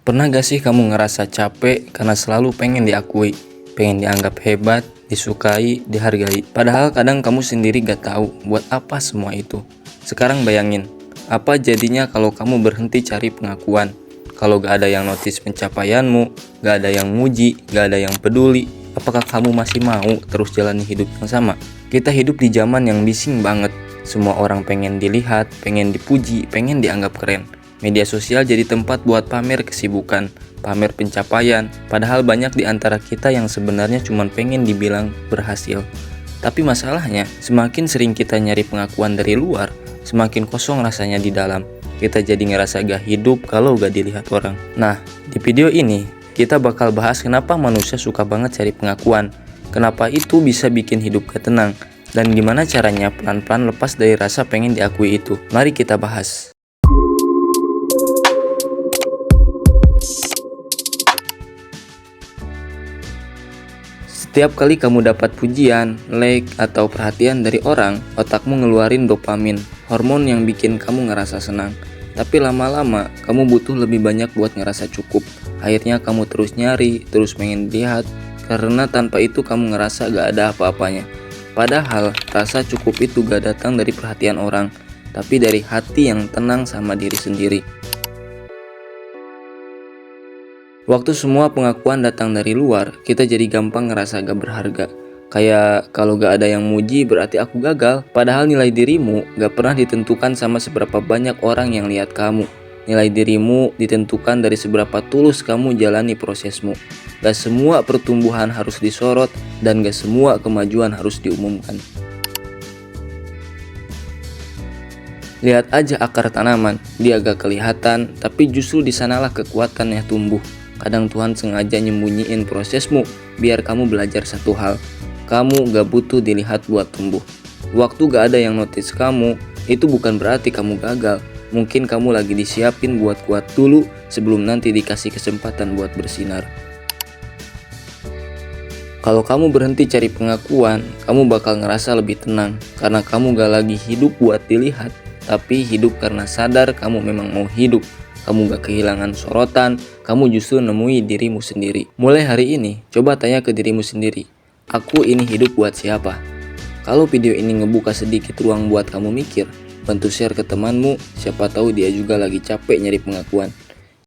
Pernah gak sih kamu ngerasa capek karena selalu pengen diakui, pengen dianggap hebat, disukai, dihargai? Padahal kadang kamu sendiri gak tahu buat apa semua itu. Sekarang bayangin, apa jadinya kalau kamu berhenti cari pengakuan? Kalau gak ada yang notice pencapaianmu, gak ada yang muji, gak ada yang peduli, apakah kamu masih mau terus jalani hidup yang sama? Kita hidup di zaman yang bising banget. Semua orang pengen dilihat, pengen dipuji, pengen dianggap keren. Media sosial jadi tempat buat pamer kesibukan, pamer pencapaian, padahal banyak di antara kita yang sebenarnya cuma pengen dibilang berhasil. Tapi masalahnya, semakin sering kita nyari pengakuan dari luar, semakin kosong rasanya di dalam. Kita jadi ngerasa gak hidup kalau gak dilihat orang. Nah, di video ini, kita bakal bahas kenapa manusia suka banget cari pengakuan, kenapa itu bisa bikin hidup gak tenang, dan gimana caranya pelan-pelan lepas dari rasa pengen diakui itu. Mari kita bahas. Setiap kali kamu dapat pujian, like, atau perhatian dari orang, otakmu ngeluarin dopamin, hormon yang bikin kamu ngerasa senang. Tapi lama-lama, kamu butuh lebih banyak buat ngerasa cukup. Akhirnya kamu terus nyari, terus pengen lihat, karena tanpa itu kamu ngerasa gak ada apa-apanya. Padahal, rasa cukup itu gak datang dari perhatian orang, tapi dari hati yang tenang sama diri sendiri. Waktu semua pengakuan datang dari luar, kita jadi gampang ngerasa gak berharga. Kayak kalau gak ada yang muji berarti aku gagal. Padahal nilai dirimu gak pernah ditentukan sama seberapa banyak orang yang lihat kamu. Nilai dirimu ditentukan dari seberapa tulus kamu jalani prosesmu. Gak semua pertumbuhan harus disorot dan gak semua kemajuan harus diumumkan. Lihat aja akar tanaman, dia gak kelihatan, tapi justru disanalah kekuatannya tumbuh. Kadang Tuhan sengaja nyembunyiin prosesmu biar kamu belajar satu hal. Kamu gak butuh dilihat buat tumbuh. Waktu gak ada yang notice kamu, itu bukan berarti kamu gagal. Mungkin kamu lagi disiapin buat kuat dulu sebelum nanti dikasih kesempatan buat bersinar. Kalau kamu berhenti cari pengakuan, kamu bakal ngerasa lebih tenang. Karena kamu gak lagi hidup buat dilihat, tapi hidup karena sadar kamu memang mau hidup. Kamu gak kehilangan sorotan, kamu justru nemui dirimu sendiri. Mulai hari ini, coba tanya ke dirimu sendiri, aku ini hidup buat siapa? Kalau video ini ngebuka sedikit ruang buat kamu mikir, bantu share ke temanmu, siapa tahu dia juga lagi capek nyari pengakuan.